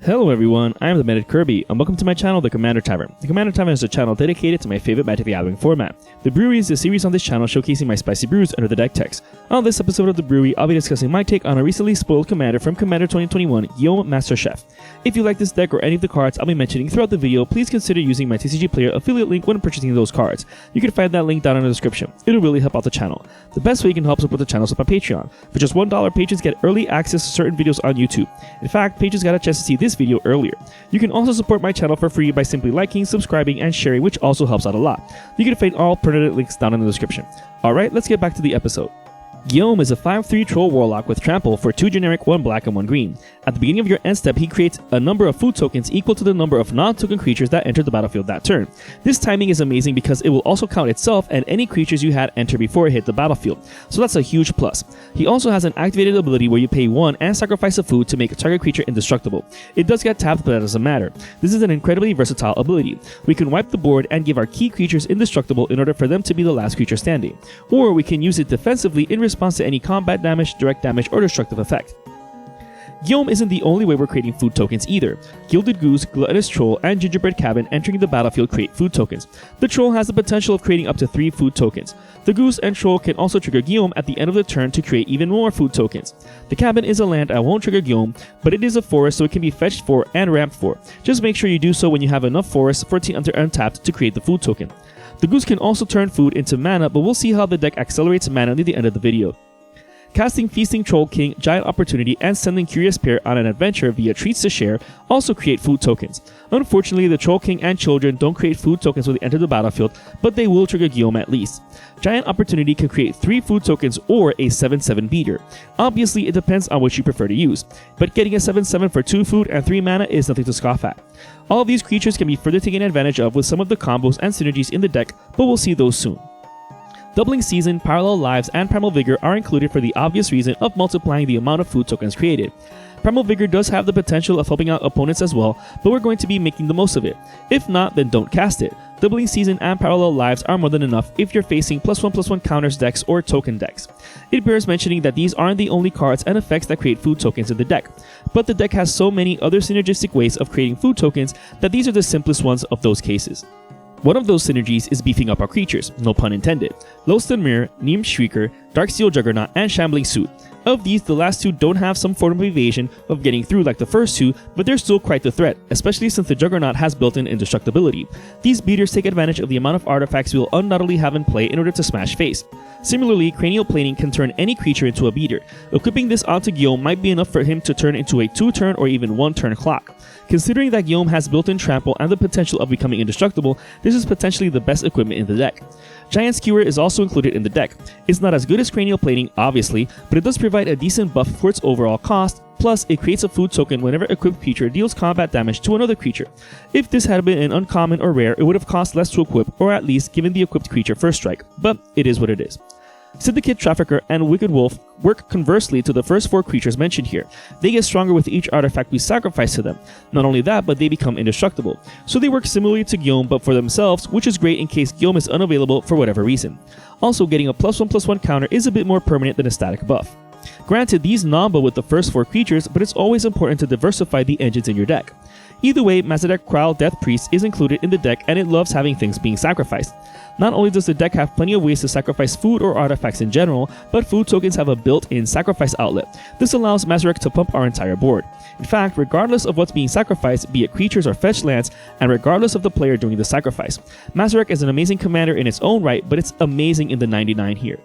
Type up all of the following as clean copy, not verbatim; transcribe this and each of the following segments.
Hello everyone, I am the Medic Kirby, and welcome to my channel, The Commander Tavern. The Commander Tavern is a channel dedicated to my favorite Magic the Gathering format. The Brewery is a series on this channel showcasing my spicy brews under the deck text. On this episode of The Brewery, I'll be discussing my take on a recently spoiled commander from Commander 2021, Guillaume Master Chef. If you like this deck or any of the cards I'll be mentioning throughout the video, please consider using my TCG Player affiliate link when purchasing those cards. You can find that link down in the description. It'll really help out the channel. The best way you can help support the channel is with my Patreon. For just $1, patrons get early access to certain videos on YouTube. In fact, patrons got a chance to see this video earlier. You can also support my channel for free by simply liking, subscribing, and sharing, which also helps out a lot. You can find all pertinent links down in the description. Alright, let's get back to the episode. Guillaume is a 5/3 Troll Warlock with Trample for 2 generic, 1 black, and 1 green. At the beginning of your end step, he creates a number of food tokens equal to the number of non-token creatures that enter the battlefield that turn. This timing is amazing because it will also count itself and any creatures you had enter before it hit the battlefield, so that's a huge plus. He also has an activated ability where you pay 1 and sacrifice a food to make a target creature indestructible. It does get tapped, but that doesn't matter. This is an incredibly versatile ability. We can wipe the board and give our key creatures indestructible in order for them to be the last creature standing. Or we can use it defensively in response to any combat damage, direct damage, or destructive effect. Gyome isn't the only way we're creating food tokens either. Gilded Goose, Gluttonous Troll, and Gingerbread Cabin entering the battlefield create food tokens. The Troll has the potential of creating up to 3 food tokens. The Goose and Troll can also trigger Guillaume at the end of the turn to create even more food tokens. The Cabin is a land and won't trigger Guillaume, but it is a forest so it can be fetched for and ramped for. Just make sure you do so when you have enough forests for it to enter untapped to create the food token. The Goose can also turn food into mana, but we'll see how the deck accelerates mana near the end of the video. Casting Feasting Troll King, Giant Opportunity, and sending Curious Pair on an adventure via Treats to Share also create food tokens. Unfortunately, the Troll King and Children don't create food tokens when they enter the battlefield, but they will trigger Guillaume at least. Giant Opportunity can create 3 food tokens or a 7/7 beater. Obviously, it depends on which you prefer to use, but getting a 7/7 for 2 food and 3 mana is nothing to scoff at. All of these creatures can be further taken advantage of with some of the combos and synergies in the deck, but we'll see those soon. Doubling Season, Parallel Lives, and Primal Vigor are included for the obvious reason of multiplying the amount of food tokens created. Primal Vigor does have the potential of helping out opponents as well, but we're going to be making the most of it. If not, then don't cast it. Doubling Season and Parallel Lives are more than enough if you're facing +1/+1 counters decks or token decks. It bears mentioning that these aren't the only cards and effects that create food tokens in the deck, but the deck has so many other synergistic ways of creating food tokens that these are the simplest ones of those cases. One of those synergies is beefing up our creatures, no pun intended. Lowstone Mirror, Neem Shrieker, Darksteel Juggernaut, and Shambling Suit. Of these, the last 2 don't have some form of evasion of getting through like the first 2, but they're still quite the threat, especially since the Juggernaut has built-in indestructibility. These beaters take advantage of the amount of artifacts we'll undoubtedly have in play in order to smash face. Similarly, Cranial Planing can turn any creature into a beater. Equipping this onto Guillaume might be enough for him to turn into a 2-turn or even 1-turn clock. Considering that Guillaume has built-in trample and the potential of becoming indestructible, this is potentially the best equipment in the deck. Giant Skewer is also included in the deck. It's not as good as Cranial Planing, obviously, but it does provide a decent buff for its overall cost, plus it creates a food token whenever equipped creature deals combat damage to another creature. If this had been an uncommon or rare, it would have cost less to equip, or at least given the equipped creature first strike, but it is what it is. Syndicate Trafficker and Wicked Wolf work conversely to the first 4 creatures mentioned here. They get stronger with each artifact we sacrifice to them. Not only that, but they become indestructible. So they work similarly to Guillaume but for themselves, which is great in case Guillaume is unavailable for whatever reason. Also, getting a +1/+1 counter is a bit more permanent than a static buff. Granted, these non-bow with the first 4 creatures, but it's always important to diversify the engines in your deck. Either way, Mazadek Kral Death Priest is included in the deck and it loves having things being sacrificed. Not only does the deck have plenty of ways to sacrifice food or artifacts in general, but food tokens have a built-in sacrifice outlet. This allows Mazarek to pump our entire board. In fact, regardless of what's being sacrificed, be it creatures or fetched lands, and regardless of the player doing the sacrifice, Mazarek is an amazing commander in its own right, but it's amazing in the 99 here.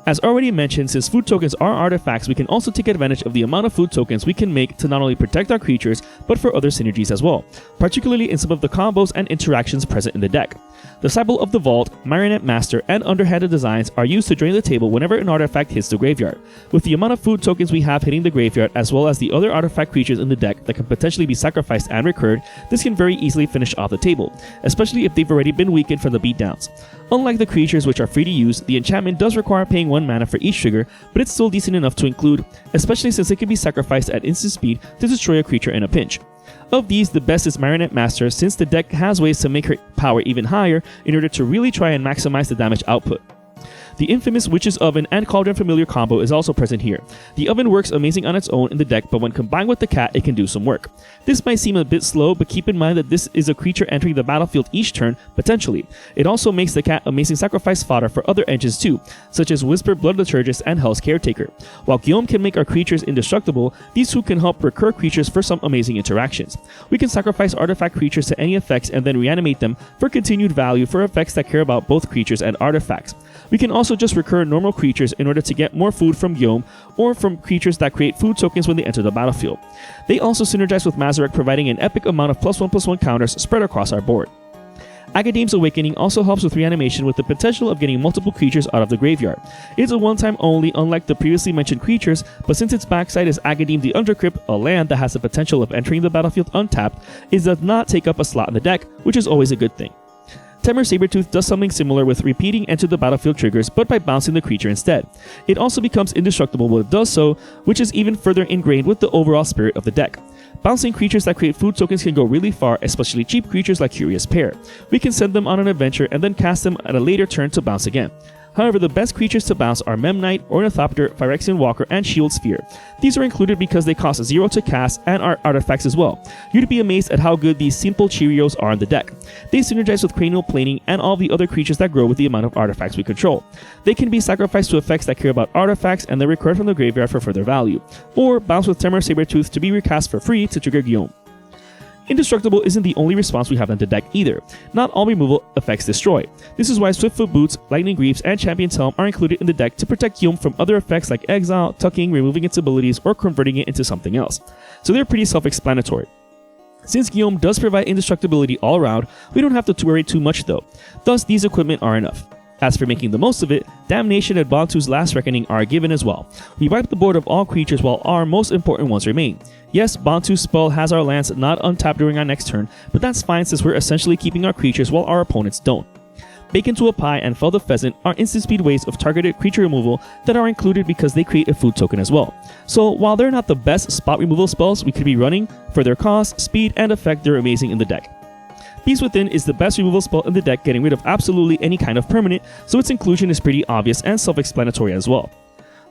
As already mentioned, since food tokens are artifacts, we can also take advantage of the amount of food tokens we can make to not only protect our creatures, but for other synergies as well, particularly in some of the combos and interactions present in the deck. Disciple of the Vault, Marionette Master, and Underhanded Designs are used to drain the table whenever an artifact hits the graveyard. With the amount of food tokens we have hitting the graveyard, as well as the other artifact creatures in the deck that can potentially be sacrificed and recurred, this can very easily finish off the table, especially if they've already been weakened from the beatdowns. Unlike the creatures which are free to use, the enchantment does require paying 1 mana for each trigger, but it's still decent enough to include, especially since it can be sacrificed at instant speed to destroy a creature in a pinch. Of these, the best is Marionette Master, since the deck has ways to make her power even higher in order to really try and maximize the damage output. The infamous Witch's Oven and Cauldron Familiar combo is also present here. The oven works amazing on its own in the deck, but when combined with the cat, it can do some work. This might seem a bit slow, but keep in mind that this is a creature entering the battlefield each turn, potentially. It also makes the cat amazing sacrifice fodder for other engines too, such as Whisper, Blood Liturgist, and Hell's Caretaker. While Guillaume can make our creatures indestructible, these two can help recur creatures for some amazing interactions. We can sacrifice artifact creatures to any effects and then reanimate them for continued value for effects that care about both creatures and artifacts. We can also just recur normal creatures in order to get more food from Gyome or from creatures that create food tokens when they enter the battlefield. They also synergize with Mazarek, providing an epic amount of +1/+1 counters spread across our board. Agadeem's Awakening also helps with reanimation with the potential of getting multiple creatures out of the graveyard. It's a one-time only, unlike the previously mentioned creatures, but since its backside is Agadeem the Undercrypt, a land that has the potential of entering the battlefield untapped, it does not take up a slot in the deck, which is always a good thing. Temur Sabertooth does something similar with repeating enter the battlefield triggers, but by bouncing the creature instead. It also becomes indestructible when it does so, which is even further ingrained with the overall spirit of the deck. Bouncing creatures that create food tokens can go really far, especially cheap creatures like Curious Pair. We can send them on an adventure and then cast them at a later turn to bounce again. However, the best creatures to bounce are Memnite, Ornithopter, Phyrexian Walker, and Shield Sphere. These are included because they cost 0 to cast and are artifacts as well. You'd be amazed at how good these simple Cheerios are in the deck. They synergize with Cranial Planing and all the other creatures that grow with the amount of artifacts we control. They can be sacrificed to effects that care about artifacts and then recurred from the graveyard for further value, or bounce with Temur Sabertooth to be recast for free to trigger Guillaume. Indestructible isn't the only response we have on the deck either. Not all removal effects destroy. This is why Swiftfoot Boots, Lightning Greaves, and Champion's Helm are included in the deck to protect Guillaume from other effects like exile, tucking, removing its abilities, or converting it into something else. So they're pretty self-explanatory. Since Guillaume does provide indestructibility all around, we don't have to worry too much though. Thus, these equipment are enough. As for making the most of it, Damnation and Bantu's Last Reckoning are a given as well. We wipe the board of all creatures while our most important ones remain. Yes, Bantu's spell has our lands not untapped during our next turn, but that's fine since we're essentially keeping our creatures while our opponents don't. Bake into a Pie and Fell the Pheasant are instant speed ways of targeted creature removal that are included because they create a food token as well. So while they're not the best spot removal spells we could be running, for their cost, speed, and effect they're amazing in the deck. Beast Within is the best removal spell in the deck, getting rid of absolutely any kind of permanent, so its inclusion is pretty obvious and self-explanatory as well.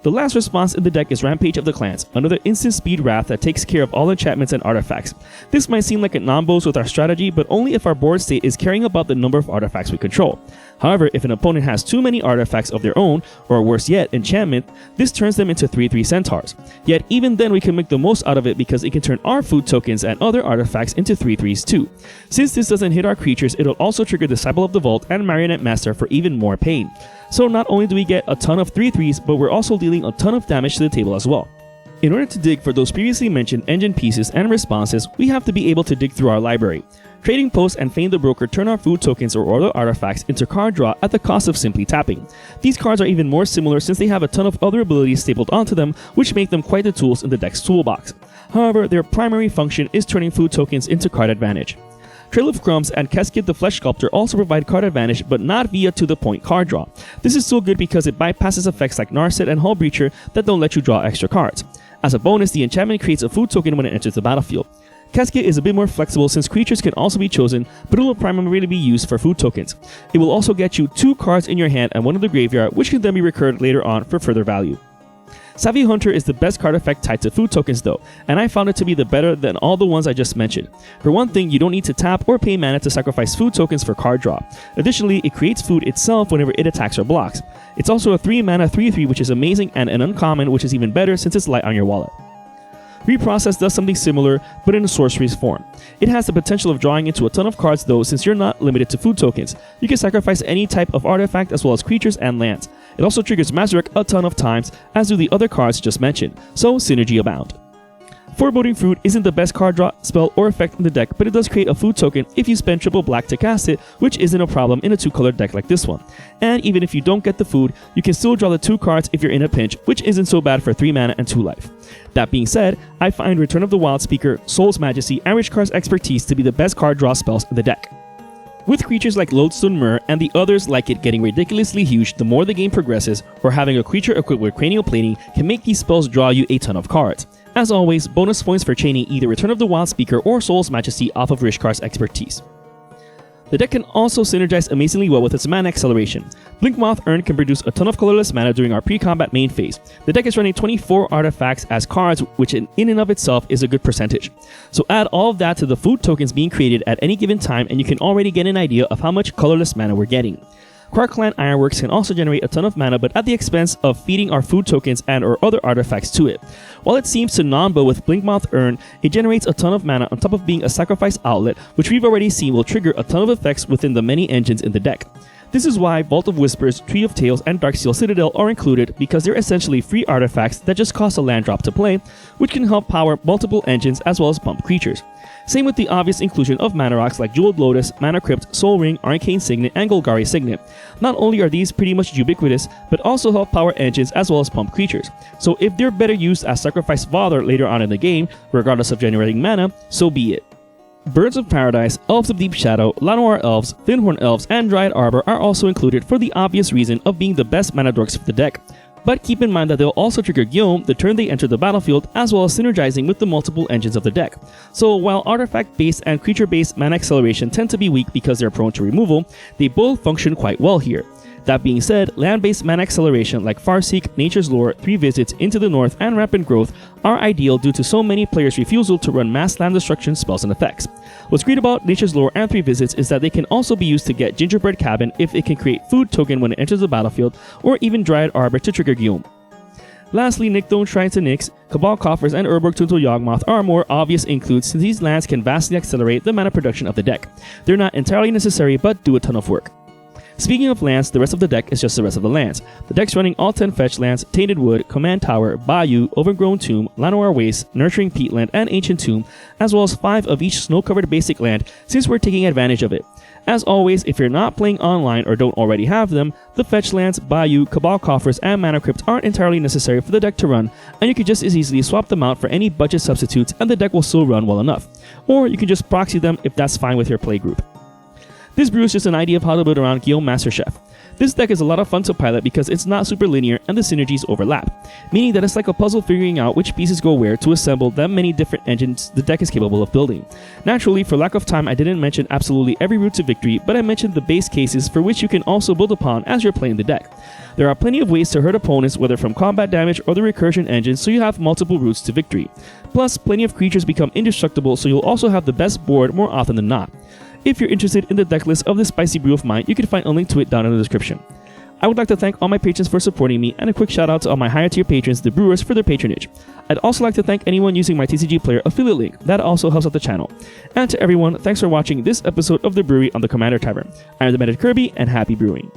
The last response in the deck is Rampage of the Clans, another instant speed wrath that takes care of all enchantments and artifacts. This might seem like it non-bows with our strategy, but only if our board state is caring about the number of artifacts we control. However, if an opponent has too many artifacts of their own, or worse yet, enchantment, this turns them into 3/3 centaurs. Yet even then we can make the most out of it because it can turn our food tokens and other artifacts into 3/3s too. Since this doesn't hit our creatures, it'll also trigger Disciple of the Vault and Marionette Master for even more pain. So not only do we get a ton of 3/3s, but we're also dealing a ton of damage to the table as well. In order to dig for those previously mentioned engine pieces and responses, we have to be able to dig through our library. Trading Post and Feign the Broker turn our food tokens or other artifacts into card draw at the cost of simply tapping. These cards are even more similar since they have a ton of other abilities stapled onto them, which make them quite the tools in the deck's toolbox. However, their primary function is turning food tokens into card advantage. Trail of Crumbs and Keskid the Flesh Sculptor also provide card advantage, but not via to-the-point card draw. This is still good because it bypasses effects like Narset and Hull Breacher that don't let you draw extra cards. As a bonus, the enchantment creates a food token when it enters the battlefield. Keskid is a bit more flexible since creatures can also be chosen, but it will primarily be used for food tokens. It will also get you 2 cards in your hand and 1 in the graveyard, which can then be recurred later on for further value. Savvy Hunter is the best card effect tied to food tokens though, and I found it to be the better than all the ones I just mentioned. For one thing, you don't need to tap or pay mana to sacrifice food tokens for card draw. Additionally, it creates food itself whenever it attacks or blocks. It's also a 3 mana 3/3 which is amazing, and an uncommon which is even better since it's light on your wallet. Reprocess does something similar, but in a sorcery's form. It has the potential of drawing into a ton of cards though, since you're not limited to food tokens. You can sacrifice any type of artifact as well as creatures and lands. It also triggers Mazarek a ton of times, as do the other cards just mentioned, so synergy abound. Foreboding Fruit isn't the best card draw spell or effect in the deck, but it does create a food token if you spend triple black to cast it, which isn't a problem in a 2-colored deck like this one. And even if you don't get the food, you can still draw the 2 cards if you're in a pinch, which isn't so bad for 3 mana and 2 life. That being said, I find Return of the Wild Speaker, Soul's Majesty, and Richkar's Expertise to be the best card draw spells in the deck. With creatures like Lodestone Myr and the others like it getting ridiculously huge the more the game progresses, or having a creature equipped with Cranial Planing can make these spells draw you a ton of cards. As always, bonus points for chaining either Return of the Wild Speaker or Soul's Majesty off of Richkar's Expertise. The deck can also synergize amazingly well with its mana acceleration. Blinkmoth Urn can produce a ton of colorless mana during our pre-combat main phase. The deck is running 24 artifacts as cards, which in and of itself is a good percentage. So add all of that to the food tokens being created at any given time and you can already get an idea of how much colorless mana we're getting. Quarkland Ironworks can also generate a ton of mana, but at the expense of feeding our food tokens and or other artifacts to it. While it seems to non-bow with Blinkmoth Urn, it generates a ton of mana on top of being a sacrifice outlet, which we've already seen will trigger a ton of effects within the many engines in the deck. This is why Vault of Whispers, Tree of Tales, and Darksteel Citadel are included, because they're essentially free artifacts that just cost a land drop to play, which can help power multiple engines as well as pump creatures. Same with the obvious inclusion of mana rocks like Jeweled Lotus, Mana Crypt, Soul Ring, Arcane Signet, and Golgari Signet. Not only are these pretty much ubiquitous, but also help power engines as well as pump creatures. So if they're better used as sacrifice fodder later on in the game, regardless of generating mana, so be it. Birds of Paradise, Elves of Deep Shadow, Llanowar Elves, Thinhorn Elves, and Dryad Arbor are also included for the obvious reason of being the best mana dorks for the deck. But keep in mind that they'll also trigger Guillaume the turn they enter the battlefield, as well as synergizing with the multiple engines of the deck. So while artifact-based and creature-based mana acceleration tend to be weak because they're prone to removal, they both function quite well here. That being said, land-based mana acceleration like Farseek, Nature's Lore, 3 Visits, Into the North, and Rampant Growth are ideal due to so many players' refusal to run mass land destruction spells and effects. What's great about Nature's Lore and 3 Visits is that they can also be used to get Gingerbread Cabin if it can create food token when it enters the battlefield, or even Dryad Arbor to trigger Guillaume. Lastly, Nykthos Shrine to Nyx, Cabal Coffers, and Urborg Tunto Yawgmoth are more obvious includes since these lands can vastly accelerate the mana production of the deck. They're not entirely necessary but do a ton of work. Speaking of lands, the rest of the deck is just the rest of the lands. The deck's running all 10 fetch lands, Tainted Wood, Command Tower, Bayou, Overgrown Tomb, Llanowar Waste, Nurturing Peatland, and Ancient Tomb, as well as 5 of each snow-covered basic land since we're taking advantage of it. As always, if you're not playing online or don't already have them, the fetch lands, Bayou, Cabal Coffers, and Mana Crypt aren't entirely necessary for the deck to run, and you can just as easily swap them out for any budget substitutes and the deck will still run well enough. Or you can just proxy them if that's fine with your playgroup. This brew is just an idea of how to build around Guillaume Master Chef. This deck is a lot of fun to pilot because it's not super linear and the synergies overlap, meaning that it's like a puzzle figuring out which pieces go where to assemble that many different engines the deck is capable of building. Naturally, for lack of time, I didn't mention absolutely every route to victory, but I mentioned the base cases for which you can also build upon as you're playing the deck. There are plenty of ways to hurt opponents, whether from combat damage or the recursion engine, so you have multiple routes to victory. Plus, plenty of creatures become indestructible, so you'll also have the best board more often than not. If you're interested in the deck list of this spicy brew of mine, you can find a link to it down in the description. I would like to thank all my patrons for supporting me, and a quick shout out to all my higher tier patrons, the brewers, for their patronage. I'd also like to thank anyone using my TCG Player affiliate link, that also helps out the channel. And to everyone, thanks for watching this episode of The Brewery on the Commander Tavern. I'm the Meta Kirby, and happy brewing.